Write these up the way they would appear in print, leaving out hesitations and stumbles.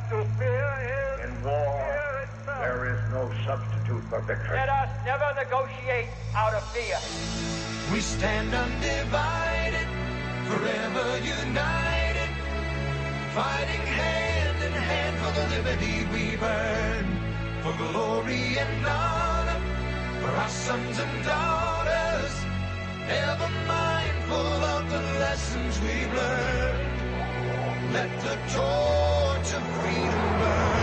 In war, there is no substitute for victory. Let us never negotiate out of fear. We stand undivided, forever united, fighting hand in hand for the liberty we've earned, for glory and honor, for our sons and daughters, ever mindful of the lessons we've learned. Let the torch of freedom burn.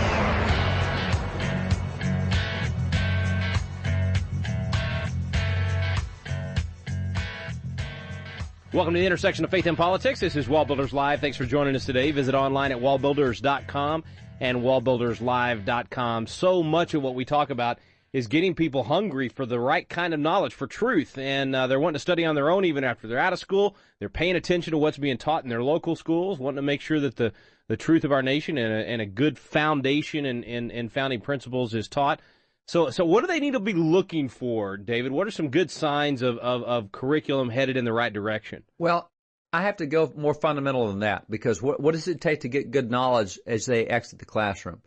Welcome to the intersection of faith and politics. This is WallBuilders Live. Thanks for joining us today. Visit online at wallbuilders.com and wallbuilderslive.com. So much of what we talk about is getting people hungry for the right kind of knowledge, for truth, and they're wanting to study on their own even after they're out of school. They're paying attention to what's being taught in their local schools, wanting to make sure that the truth of our nation and a good foundation and founding principles is taught. So what do they need to be looking for, David? What are some good signs of curriculum headed in the right direction? Well, I have to go more fundamental than that, because what does it take to get good knowledge as they exit the classroom?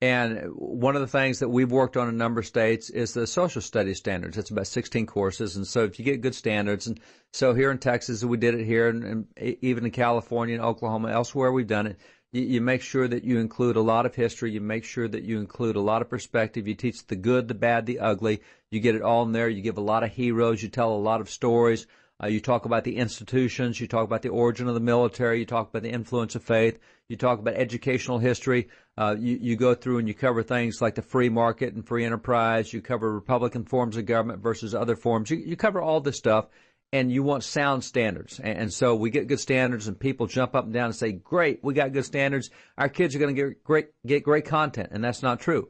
And one of the things that we've worked on in a number of states is the social studies standards. It's about 16 courses, and so if you get good standards, and so here in Texas, we did it here, and even in California and Oklahoma, elsewhere we've done it, you make sure that you include a lot of history. You make sure that you include a lot of perspective. You teach the good, the bad, the ugly. You get it all in there. You give a lot of heroes. You tell a lot of stories. You talk about the institutions. You talk about the origin of the military. You talk about the influence of faith. You talk about educational history. You go through and you cover things like the free market and free enterprise. You cover Republican forms of government versus other forms. You cover all this stuff, and you want sound standards. And so we get good standards, and people jump up and down and say, great, we got good standards. Our kids are going to get great content, and that's not true.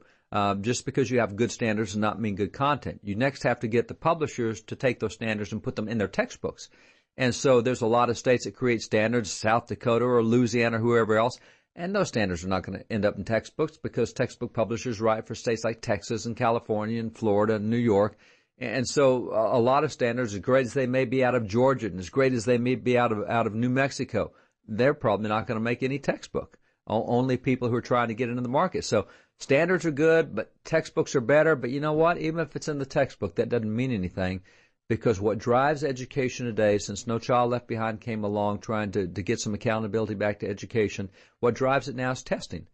Just because you have good standards does not mean good content. You next have to get the publishers to take those standards and put them in their textbooks. And so there's a lot of states that create standards, South Dakota or Louisiana or whoever else, and those standards are not going to end up in textbooks, because textbook publishers write for states like Texas and California and Florida and New York. And so a lot of standards, as great as they may be out of Georgia and as great as they may be out of New Mexico, they're probably not going to make any textbook. Only people who are trying to get into the market. So standards are good, but textbooks are better. But you know what? Even if it's in the textbook, that doesn't mean anything, because what drives education today, since No Child Left Behind came along trying to get some accountability back to education, what drives it now is testing.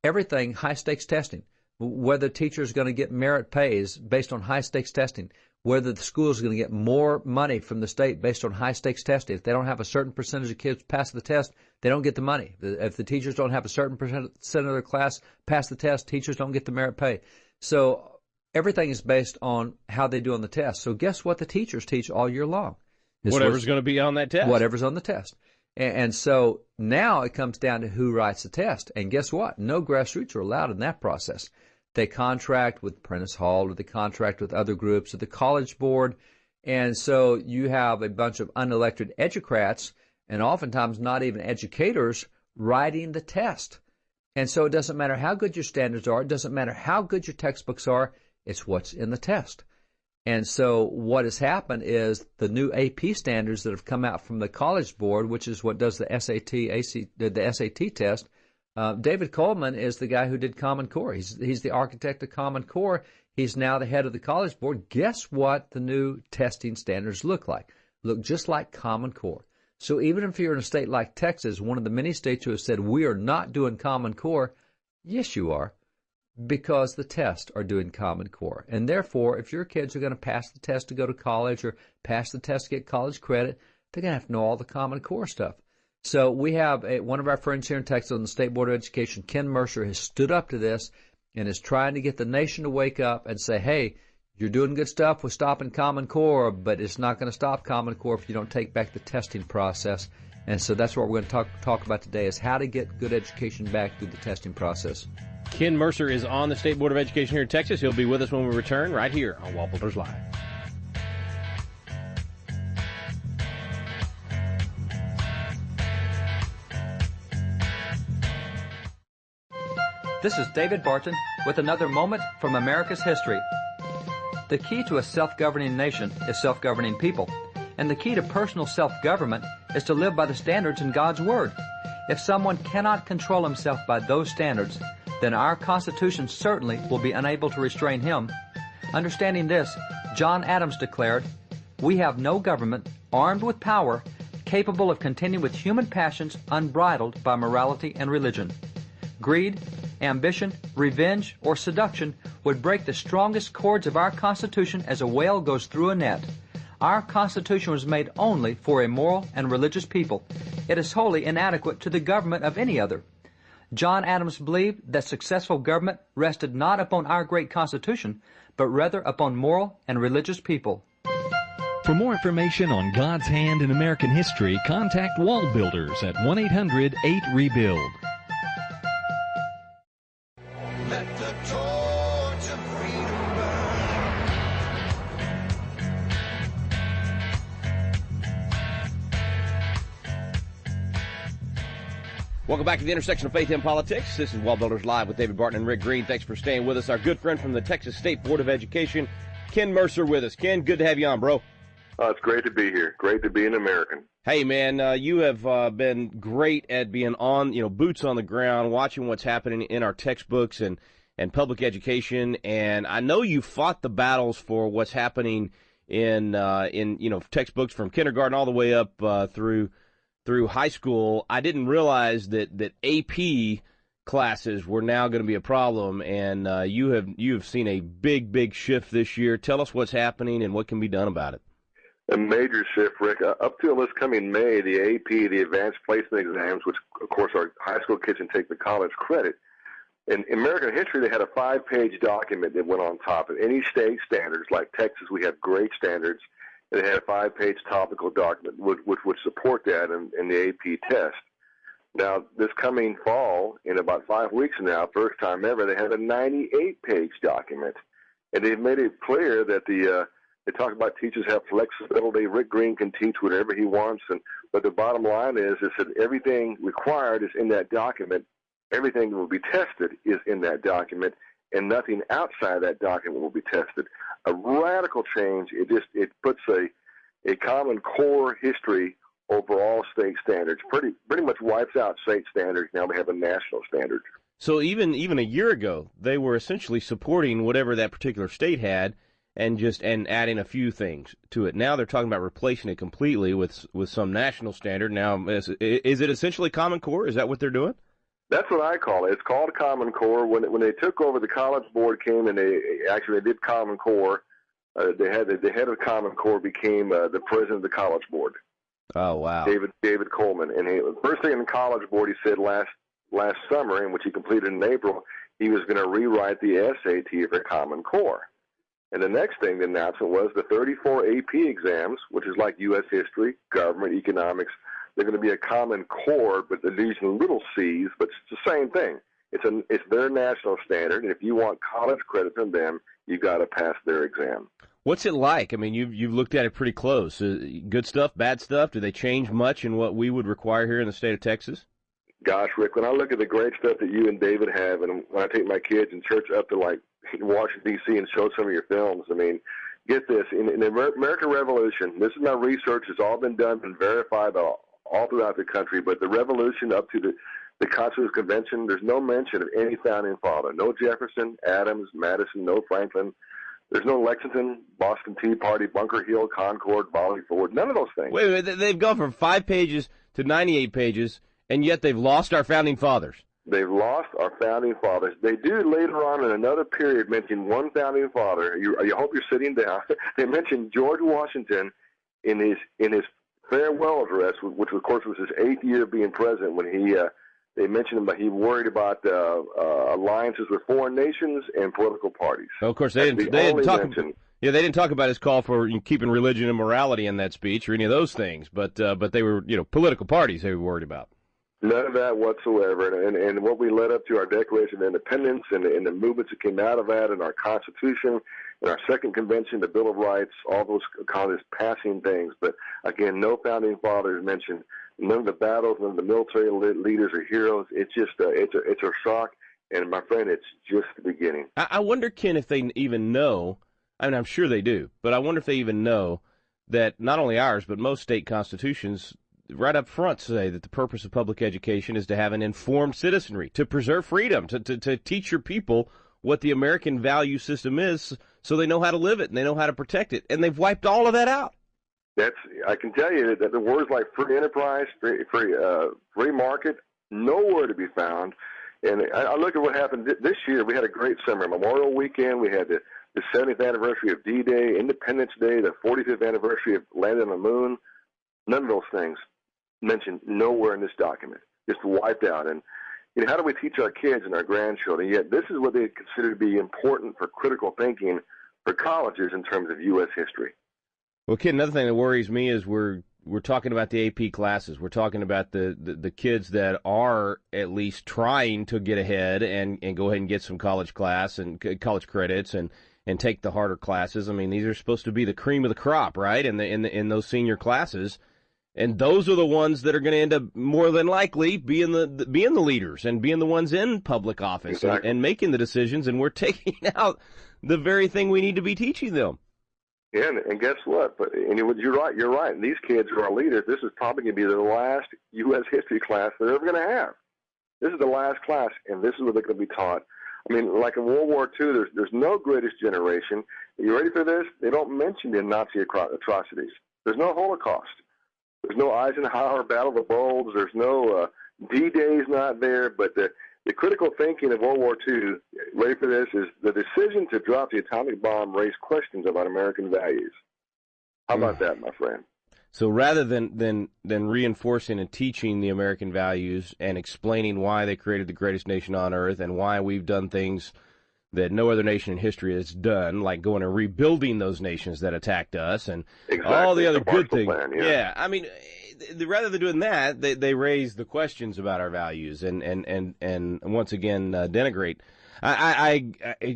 Everything, high-stakes testing. Whether teachers are going to get merit pays based on high-stakes testing, whether the school is going to get more money from the state based on high-stakes testing. If they don't have a certain percentage of kids pass the test, they don't get the money. If the teachers don't have a certain percent of their class pass the test, teachers don't get the merit pay. So everything is based on how they do on the test. So guess what the teachers teach all year long? Whatever's going to be on that test. Whatever's on the test. And so now it comes down to who writes the test. And guess what? No grassroots are allowed in that process. They contract with Prentice Hall, or they contract with other groups, or the College Board. And so you have a bunch of unelected educrats, and oftentimes not even educators, writing the test. And so it doesn't matter how good your standards are. It doesn't matter how good your textbooks are. It's what's in the test. And so what has happened is the new AP standards that have come out from the College Board, which is what does the SAT test. David Coleman is the guy who did Common Core. He's the architect of Common Core. He's now the head of the College Board. Guess what the new testing standards look like? Look just like Common Core. So even if you're in a state like Texas, one of the many states who have said, we are not doing Common Core, yes, you are, because the tests are doing Common Core. And therefore, if your kids are going to pass the test to go to college or pass the test to get college credit, they're going to have to know all the Common Core stuff. So we have one of our friends here in Texas on the State Board of Education, Ken Mercer, has stood up to this and is trying to get the nation to wake up and say, hey, you're doing good stuff with stopping Common Core, but it's not going to stop Common Core if you don't take back the testing process. And so that's what we're going to talk about today, is how to get good education back through the testing process. Ken Mercer is on the State Board of Education here in Texas. He'll be with us when we return right here on WallBuilders Live. This is David Barton with another moment from America's history. The key to a self-governing nation is self-governing people, and the key to personal self-government is to live by the standards in God's Word. If someone cannot control himself by those standards, then our Constitution certainly will be unable to restrain him. Understanding this, John Adams declared, "We have no government armed with power capable of contending with human passions unbridled by morality and religion. Greed, ambition, revenge, or seduction would break the strongest cords of our Constitution as a whale goes through a net. Our Constitution was made only for a moral and religious people. It is wholly inadequate to the government of any other." John Adams believed that successful government rested not upon our great Constitution, but rather upon moral and religious people. For more information on God's hand in American history, contact WallBuilders at 1-800-8-REBUILD. Let the torch of freedom burn. Welcome back to the intersection of faith and politics. This is WallBuilders Live with David Barton and Rick Green. Thanks for staying with us. Our good friend from the Texas State Board of Education, Ken Mercer, with us. Ken, good to have you on, bro. It's great to be here. Great to be an American. Hey, man, you have been great at being on, boots on the ground, watching what's happening in our textbooks and public education. And I know you fought the battles for what's happening in textbooks from kindergarten all the way up through high school. I didn't realize that AP classes were now going to be a problem, and you have seen a big shift this year. Tell us what's happening and what can be done about it. A major shift, Rick. Up till this coming May, the AP, the Advanced Placement Exams, which, of course, our high school kids can take the college credit. In American history, they had a 5-page document that went on top of any state standards. Like Texas, we have great standards. They had a 5-page topical document which would support that in the AP test. Now, this coming fall, in about 5 weeks from now, first time ever, they have a 98-page document. And they've made it clear that they talk about teachers have flexibility. Rick Green can teach whatever he wants. But the bottom line is that everything required is in that document. Everything that will be tested is in that document, and nothing outside that document will be tested. A radical change. It puts a common core history over all state standards. Pretty much wipes out state standards. Now we have a national standard. So even a year ago, they were essentially supporting whatever that particular state had, and adding a few things to it. Now they're talking about replacing it completely with some national standard. Now, is it essentially Common Core? Is that what they're doing? That's what I call it. It's called Common Core. When they took over, the College Board came and they did Common Core. The head of Common Core became the president of the College Board. Oh, wow. David Coleman. And first thing in the College Board, he said last summer, in which he completed in April, he was going to rewrite the SAT for Common Core. And the next thing, the announcement was the 34 AP exams, which is like U.S. history, government, economics. They're going to be a Common Core, but they're using little C's, but it's the same thing. It's their national standard, and if you want college credit from them, you got to pass their exam. What's it like? I mean, you've looked at it pretty close. Good stuff, bad stuff? Do they change much in what we would require here in the state of Texas? Gosh, Rick, when I look at the great stuff that you and David have, and when I take my kids in church up to like Washington, D.C. and show some of your films, I mean, get this. In the American Revolution, this is my research. It's all been done and verified all throughout the country, but the Revolution up to the Constitutional Convention, there's no mention of any founding father. No Jefferson, Adams, Madison, no Franklin. There's no Lexington, Boston Tea Party, Bunker Hill, Concord, Volley Ford, none of those things. Wait, they've gone from 5 pages to 98 pages, and yet they've lost our founding fathers. They've lost our founding fathers. They do later on in another period mention one founding father. You hope you're sitting down. They mention George Washington in his farewell address, which of course was his 8th year of being president, when they mentioned him, but he worried about alliances with foreign nations and political parties. Well, of course, they didn't talk about his call for keeping religion and morality in that speech or any of those things, but they were political parties they were worried about. None of that whatsoever. And what we led up to, our Declaration of Independence and the movements that came out of that, and our Constitution, and our Second Convention, the Bill of Rights, all those kind of passing things. But again, no founding fathers mentioned. None of the battles, none of the military leaders or heroes. It's just it's a shock. And my friend, it's just the beginning. I wonder, Ken, if they even know. I mean, I'm sure they do, but I wonder if they even know that not only ours, but most state constitutions right up front say that the purpose of public education is to have an informed citizenry, to preserve freedom, to teach your people what the American value system is so they know how to live it and they know how to protect it. And they've wiped all of that out. I can tell you that the words like free enterprise, free market, nowhere to be found. And I look at what happened this year. We had a great summer. Memorial Weekend. We had the 70th anniversary of D-Day, Independence Day, the 45th anniversary of landing on the moon. None of those things mentioned nowhere in this document. Just wiped out. And how do we teach our kids and our grandchildren? Yet this is what they consider to be important for critical thinking for colleges in terms of U.S. history. Well, Ken, another thing that worries me is we're talking about the AP classes. We're talking about the kids that are at least trying to get ahead and go ahead and get some college class and college credits and take the harder classes. I mean, these are supposed to be the cream of the crop, right? In those senior classes. And those are the ones that are going to end up more than likely being the leaders and being the ones in public office. Exactly. and making the decisions. And we're taking out the very thing we need to be teaching them. Yeah, and guess what? You're right. You're right. And these kids are our leaders. This is probably going to be the last U.S. history class they're ever going to have. This is the last class, and this is what they're going to be taught. I mean, like in World War II, there's no greatest generation. Are you ready for this? They don't mention the Nazi atrocities. There's no Holocaust. There's no Eisenhower Battle of the Bulge. There's no D-Day's not there. But the critical thinking of World War II, ready for this, is the decision to drop the atomic bomb raised questions about American values. How about that, my friend? So rather than reinforcing and teaching the American values and explaining why they created the greatest nation on earth and why we've done things that no other nation in history has done, like going and rebuilding those nations that attacked us and all the other good things. Plan, yeah. I mean, rather than doing that, they raise the questions about our values and once again denigrate.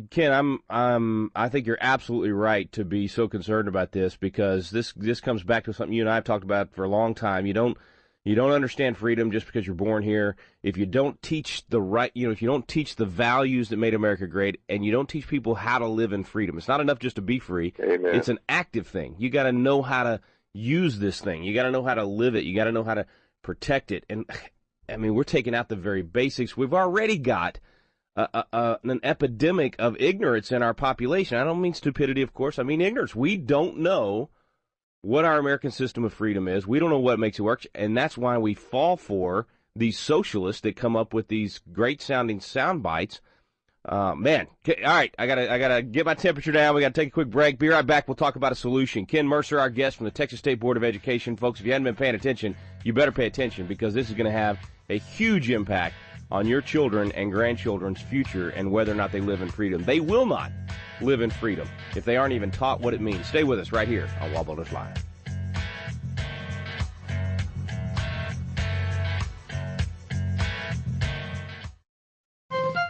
Ken, I think you're absolutely right to be so concerned about this, because this comes back to something you and I have talked about for a long time. You don't understand freedom just because you're born here. If you don't teach if you don't teach the values that made America great, and you don't teach people how to live in freedom, it's not enough just to be free. Amen. It's an active thing. You got to know how to use this thing. You got to know how to live it. You got to know how to protect it. And I mean, we're taking out the very basics. We've already got an epidemic of ignorance in our population. I don't mean stupidity, of course. I mean ignorance. We don't know what our American system of freedom is. We don't know what makes it work, and that's why we fall for these socialists that come up with these great-sounding sound bites. Man, all right, I gotta get my temperature down. We gotta take a quick break. Be right back. We'll talk about a solution. Ken Mercer, our guest from the Texas State Board of Education. Folks, if you hadn't been paying attention, you better pay attention, because this is going to have a huge impact on your children and grandchildren's future and whether or not they live in freedom. They will not live in freedom if they aren't even taught what it means. Stay with us right here on WallBuilders Live.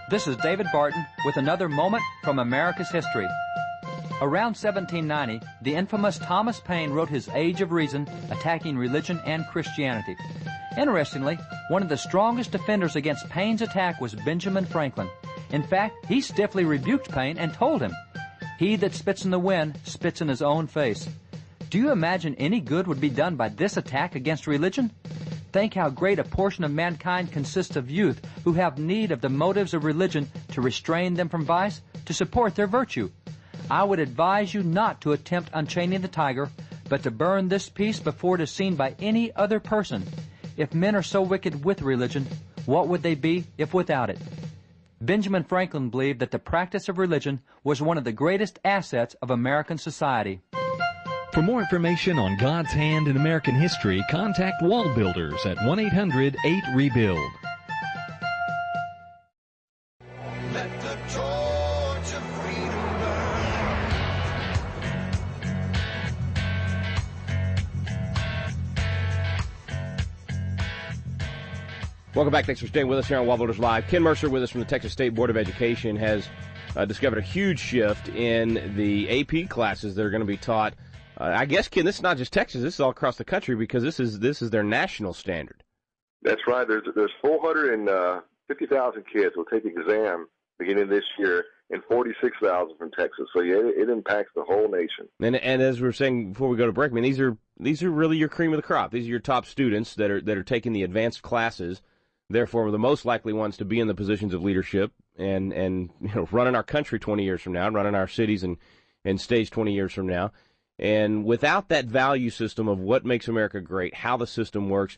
This is David Barton with another moment from America's history. Around 1790, the infamous Thomas Paine wrote his Age of Reason, attacking religion and Christianity. Interestingly, one of the strongest defenders against Paine's attack was Benjamin Franklin. In fact, he stiffly rebuked Paine and told him, "He that spits in the wind spits in his own face." Do you imagine any good would be done by this attack against religion? Think how great a portion of mankind consists of youth who have need of the motives of religion to restrain them from vice, to support their virtue. I would advise you not to attempt unchaining the tiger, but to burn this piece before it is seen by any other person. If men are so wicked with religion, what would they be if without it? Benjamin Franklin believed that the practice of religion was one of the greatest assets of American society. For more information on God's hand in American history, contact WallBuilders at 1-800-8REBUILD. Let the torch of freedom burn. Welcome back. Thanks for staying with us here on WallBuilders Live. Ken Mercer with us from the Texas State Board of Education has discovered a huge shift in the AP classes that are going to be taught. I guess, Ken, this is not just Texas. This is all across the country, because this is their national standard. That's right. There's 450,000 kids will take the exam beginning this year, and 46,000 from Texas. So yeah, it impacts the whole nation. And as we were saying before we go to break, I mean, these are really your cream of the crop. These are your top students that are taking the advanced classes. Therefore, the most likely ones to be in the positions of leadership and running our country 20 years from now, running our cities and states 20 years from now. And without that value system of what makes America great, how the system works,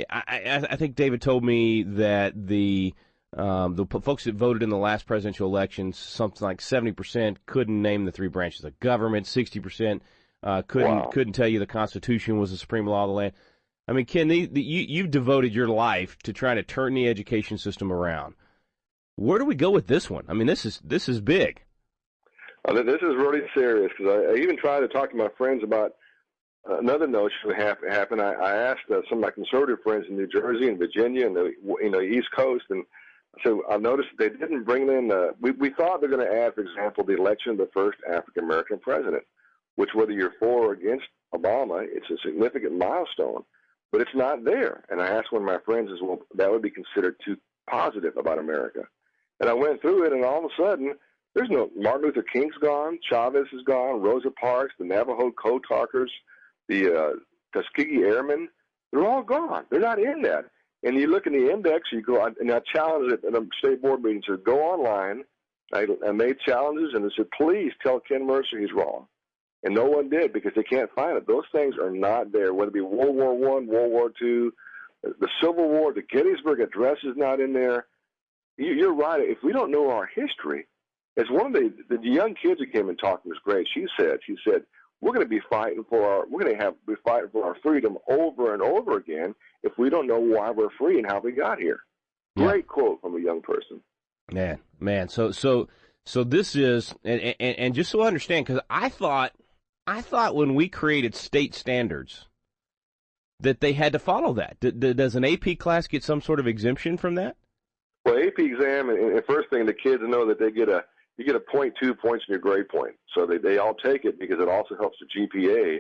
I think David told me that the folks that voted in the last presidential election, something like 70% couldn't name the three branches of government, 60% couldn't tell you the Constitution was the supreme law of the land. I mean, Ken, you've devoted your life to trying to turn the education system around. Where do we go with this one? I mean, this is big. This is really serious, because I even tried to talk to my friends about another notion that happened. I asked some of my conservative friends in New Jersey and Virginia and the East Coast, and so I noticed they didn't bring in. We thought they're going to add, for example, the election of the first African American president, which whether you're for or against Obama, it's a significant milestone, but it's not there. And I asked one of my friends, well, that would be considered too positive about America. And I went through it, and all of a sudden, there's no Martin Luther King's gone, Chavez is gone, Rosa Parks, the Navajo Code Talkers, the Tuskegee Airmen. They're all gone. They're not in that. And you look in the index, you go, and I challenged it in a state board meeting, said, go online. I made challenges, and I said, please tell Ken Mercer he's wrong. And no one did, because they can't find it. Those things are not there, whether it be World War I, World War II, the Civil War, the Gettysburg Address is not in there. You're right. If we don't know our history, as one of the young kids that came and talked was great. She said, we're going to be fighting for our freedom over and over again if we don't know why we're free and how we got here. Yeah. Great quote from a young person. Man. So this is, and just so I understand, because I thought when we created state standards that they had to follow that. Does an AP class get some sort of exemption from that? Well, AP exam, and first thing, the kids know that you get a 0.2 points in your grade point. So they all take it because it also helps the GPA.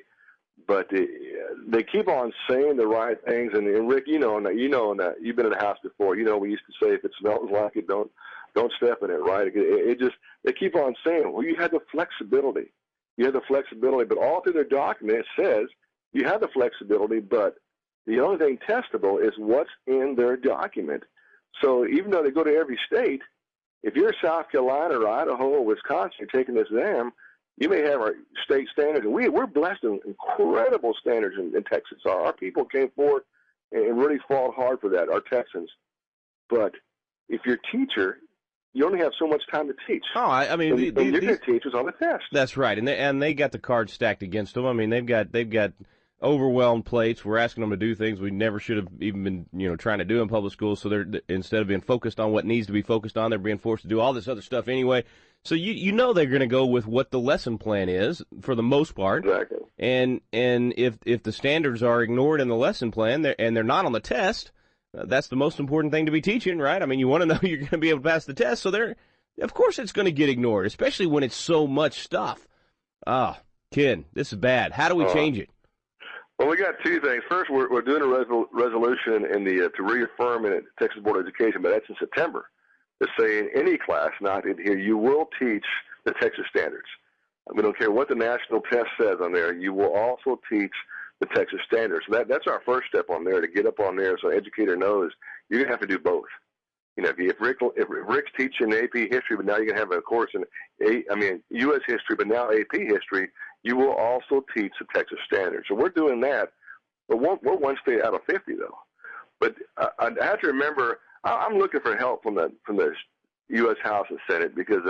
But they keep on saying the right things. And Rick, you know that you've been in the house before. You know, we used to say, if it smells like it, don't step in it, right? They keep on saying, well, you had the flexibility. You had the flexibility. But all through their document, it says you have the flexibility, but the only thing testable is what's in their document. So even though they go to every state, if you're South Carolina or Idaho or Wisconsin, you're taking this exam, you may have our state standards. And we're blessed with incredible standards in Texas. Our people came forward and really fought hard for that, our Texans. But if you're a teacher, you only have so much time to teach. Oh, I mean, you're going to teach us on the test. That's right, and they got the cards stacked against them. I mean, they've got overwhelmed plates. We're asking them to do things we never should have even been, trying to do in public schools. So they're, instead of being focused on what needs to be focused on, they're being forced to do all this other stuff anyway. So you know they're going to go with what the lesson plan is for the most part. Exactly. And if the standards are ignored in the lesson plan and they're not on the test, that's the most important thing to be teaching, right? I mean, you want to know you're going to be able to pass the test. So of course it's going to get ignored, especially when it's so much stuff. Ken, this is bad. How do we change it? Well, we got two things. First, we're doing a resolution to reaffirm in Texas Board of Education, but that's in September, to say in any class not in here, you will teach the Texas standards. We don't care what the national test says on there. You will also teach the Texas standards. So that's our first step on there, to get up on there so an educator knows you're going to have to do both. If Rick's teaching AP history, but now you're going to have a course in U.S. history, but now AP history, you will also teach the Texas standards. So we're doing that, but we're one state out of 50, though. But I have to remember, I'm looking for help from the U.S. House and Senate, because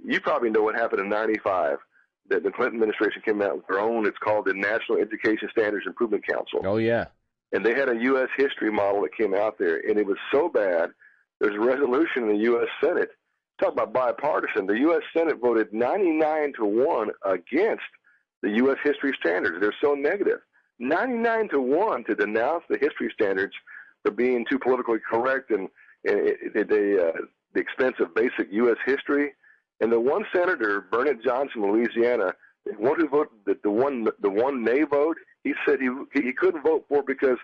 you probably know what happened in '95. That the Clinton administration came out with their own. It's called the National Education Standards Improvement Council. Oh yeah. And they had a U.S. history model that came out there, and it was so bad. There's a resolution in the U.S. Senate. Talk about bipartisan. The U.S. Senate voted 99-1 against the U.S. history standards. They're so negative. 99-1 to denounce the history standards for being too politically correct and the expense of basic U.S. history. And the one senator, Bernard Johnson, from Louisiana, the one who voted the one nay vote, he said he couldn't vote for it because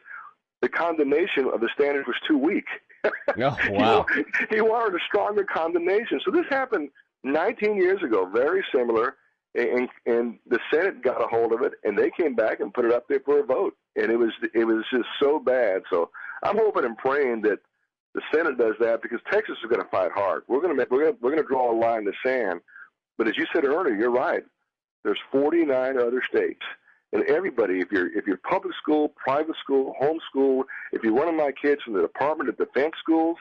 the condemnation of the standards was too weak. Oh, wow. He wanted a stronger condemnation. So this happened 19 years ago, very similar, and the Senate got a hold of it, and they came back and put it up there for a vote, and it was just so bad. So I'm hoping and praying that the Senate does that, because Texas is going to fight hard. We're going to draw a line in the sand. But as you said earlier, you're right. There's 49 other states, and everybody, if you're public school, private school, homeschool, if you're one of my kids from the Department of Defense schools,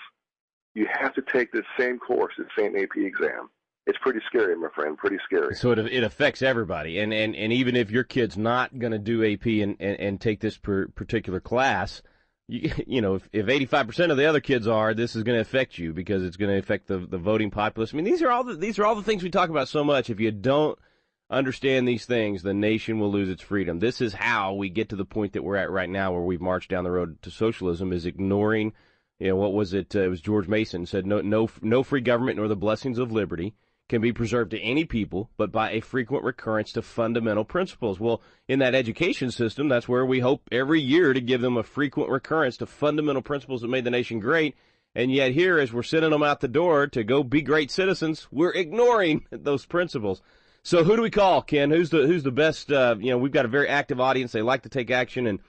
you have to take this same course, this same AP exam. It's pretty scary, my friend, pretty scary. So it affects everybody, and even if your kid's not going to do AP and take this particular class, you know, if 85% of the other kids are, this is going to affect you, because it's going to affect the voting populace. I mean, these are all the things we talk about so much. If you don't understand these things, the nation will lose its freedom. This is how we get to the point that we're at right now, where we've marched down the road to socialism, is ignoring, you know, what was it? It was George Mason said, no free government nor the blessings of liberty can be preserved to any people, but by a frequent recurrence to fundamental principles. Well, in that education system, that's where we hope every year to give them a frequent recurrence to fundamental principles that made the nation great. And yet here, as we're sending them out the door to go be great citizens, we're ignoring those principles. So who do we call, Ken? Who's the best? You know, we've got a very active audience. They like to take action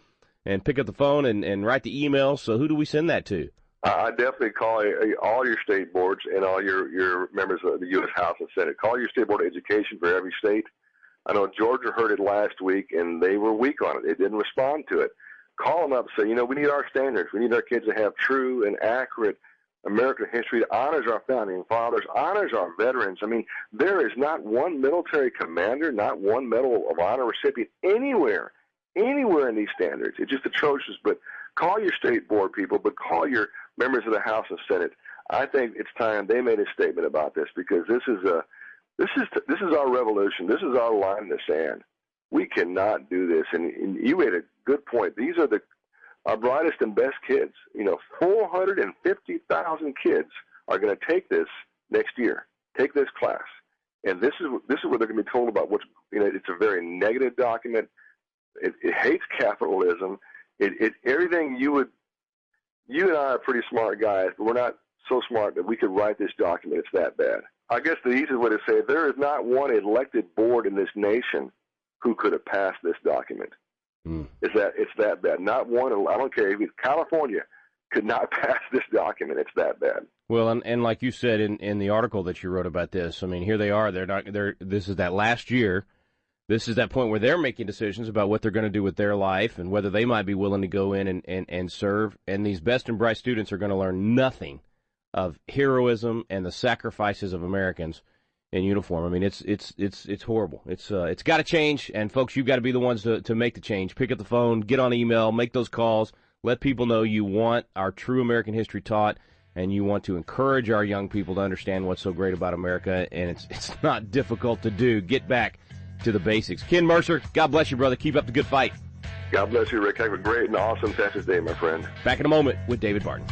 and pick up the phone and write the email. So who do we send that to? I definitely call all your state boards and all your members of the U.S. House and Senate. Call your state board of education for every state. I know Georgia heard it last week, and they were weak on it. They didn't respond to it. Call them up and say, you know, we need our standards. We need our kids to have true and accurate American history that honors our founding fathers, honors our veterans. I mean, there is not one military commander, not one Medal of Honor recipient anywhere in these standards. It's just atrocious. But call your state board people, but call your members of the House and Senate. I think it's time they made a statement about this, because this is our revolution. This is our line in the sand. We cannot do this. And you made a good point. These are our brightest and best kids. You know, 450,000 kids are going to take this next year, take this class. And this is what they're going to be told about. It's a very negative document. It hates capitalism. Everything you and I are pretty smart guys, but we're not so smart that we could write this document. It's that bad. I guess the easiest way to say it, there is not one elected board in this nation who could have passed this document. It's that bad. Not one. I don't care. If California could not pass this document. It's that bad. Well, and like you said in the article that you wrote about this, I mean, here they are. This is that last year. This is that point where they're making decisions about what they're going to do with their life and whether they might be willing to go in and serve. And these best and bright students are going to learn nothing of heroism and the sacrifices of Americans in uniform. I mean, it's horrible. It's got to change. And folks, you've got to be the ones to make the change. Pick up the phone, get on email, make those calls. Let people know you want our true American history taught, and you want to encourage our young people to understand what's so great about America. And it's not difficult to do. Get back to the basics. Ken Mercer, God bless you, brother. Keep up the good fight. God bless you, Rick. Have a great and awesome Texas Day, my friend. Back in a moment with David Barton.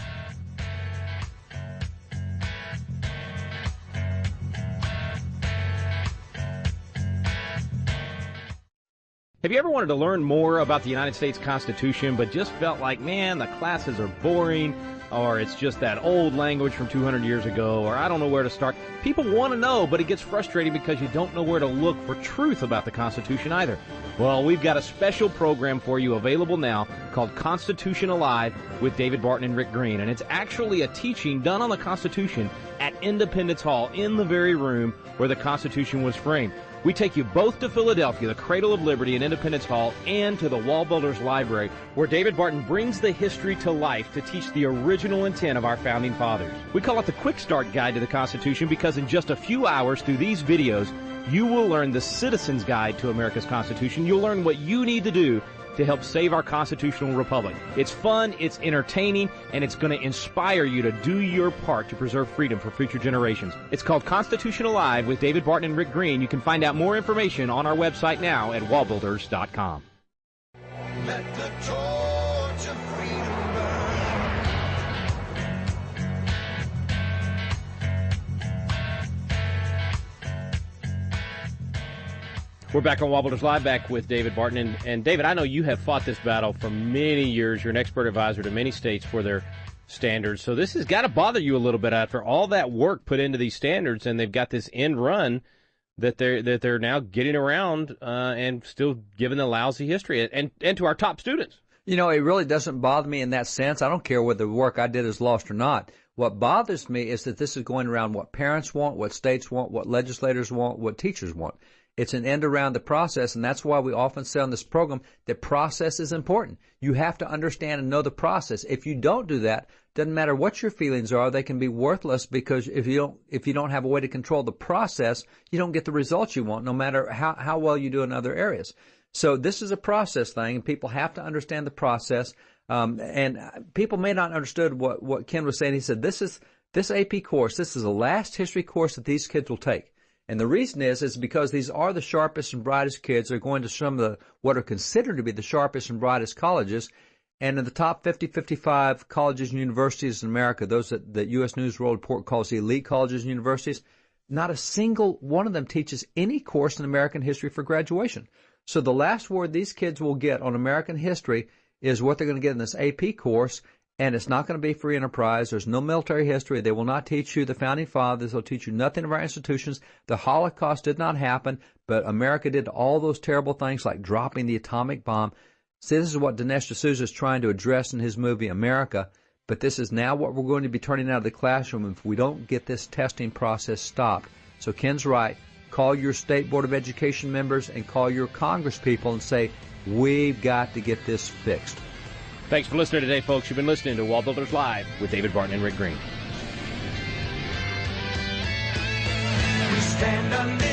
Have you ever wanted to learn more about the United States Constitution, but just felt like, man, the classes are boring, or it's just that old language from 200 years ago, or I don't know where to start? People want to know, but it gets frustrating because you don't know where to look for truth about the Constitution either. Well, we've got a special program for you available now called Constitution Alive with David Barton and Rick Green, and it's actually a teaching done on the Constitution at Independence Hall, in the very room where the Constitution was framed. We take you both to Philadelphia, the cradle of liberty, and Independence Hall, and to the WallBuilders Library, where David Barton brings the history to life to teach the original intent of our founding fathers. We call it the Quick Start Guide to the Constitution because in just a few hours through these videos, you will learn the Citizen's Guide to America's Constitution. You'll learn what you need to do to help save our constitutional republic. It's fun, it's entertaining, and it's going to inspire you to do your part to preserve freedom for future generations. It's called Constitution Alive with David Barton and Rick Green. You can find out more information on our website now at wallbuilders.com. Let the torch of freedom burn. We're back on WallBuilders Live, back with David Barton. And David, I know you have fought this battle for many years. You're an expert advisor to many states for their standards. So this has got to bother you a little bit after all that work put into these standards, and they've got this end run that they're now getting around and still giving the lousy history and to our top students. You know, it really doesn't bother me in that sense. I don't care whether the work I did is lost or not. What bothers me is that this is going around what parents want, what states want, what legislators want, what teachers want. It's an end around the process, and that's why we often say on this program that process is important. You have to understand and know the process. If you don't do that, doesn't matter what your feelings are, they can be worthless, because if you don't have a way to control the process, you don't get the results you want, no matter how well you do in other areas. So this is a process thing, and people have to understand the process. And people may not have understood what Ken was saying. He said, this AP course, this is the last history course that these kids will take. And the reason is because these are the sharpest and brightest kids. They're going to some of what are considered to be the sharpest and brightest colleges. And in the top 50, 55 colleges and universities in America, those that U.S. News and World Report calls the elite colleges and universities, not a single one of them teaches any course in American history for graduation. So the last word these kids will get on American history is what they're going to get in this AP course, and it's not going to be free enterprise. There's no military history. They will not teach you the Founding Fathers. They'll teach you nothing of our institutions. The Holocaust did not happen, but America did all those terrible things like dropping the atomic bomb. See, this is what Dinesh D'Souza is trying to address in his movie America, but this is now what we're going to be turning out of the classroom if we don't get this testing process stopped. So Ken's right. Call your State Board of Education members and call your Congress people and say, we've got to get this fixed. Thanks for listening today, folks. You've been listening to WallBuilders Live with David Barton and Rick Green. We stand under